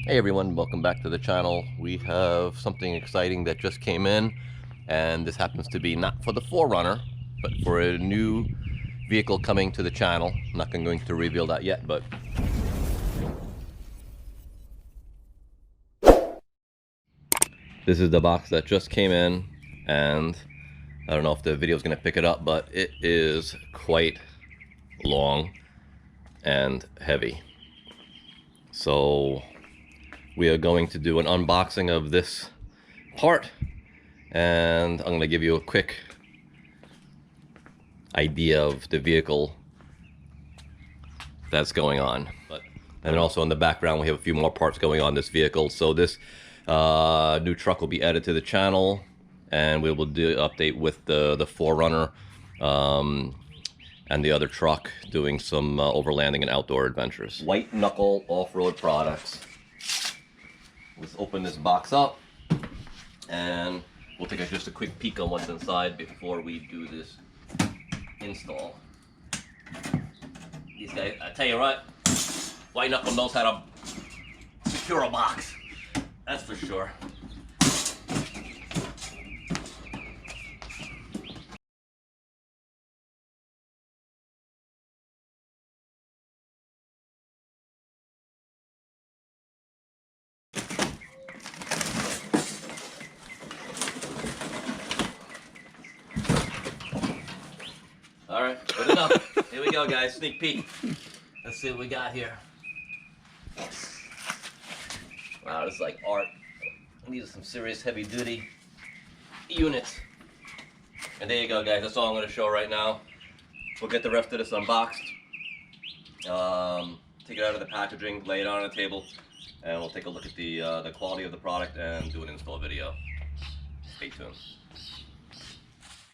Hey everyone, welcome back to the channel. We have something exciting that just came in, and this happens to be not for the 4Runner, but for a new vehicle coming to the channel. I'm not going to reveal that yet, but this is the box that just came in, and I don't know if the video is going to pick it up, but it is quite long and heavy. So we are going to do an unboxing of this part, and I'm going to give you a quick idea of the vehicle that's going on. And also in the background we have a few more parts going on this vehicle. So this new truck will be added to the channel, and we will do an update with the 4Runner and the other truck doing some overlanding and outdoor adventures. White knuckle off-road products. Let's open this box up and we'll take just a quick peek on what's inside before we do this install. These guys, I tell you what, White Knuckle knows how to secure a box. That's for sure. Alright, good enough. Here we go, guys. Sneak peek. Let's see what we got here. Wow, this is like art. These are some serious heavy duty units. And there you go, guys. That's all I'm going to show right now. We'll get the rest of this unboxed. Take it out of the packaging, lay it on the table, and we'll take a look at the quality of the product and do an install video. Stay tuned.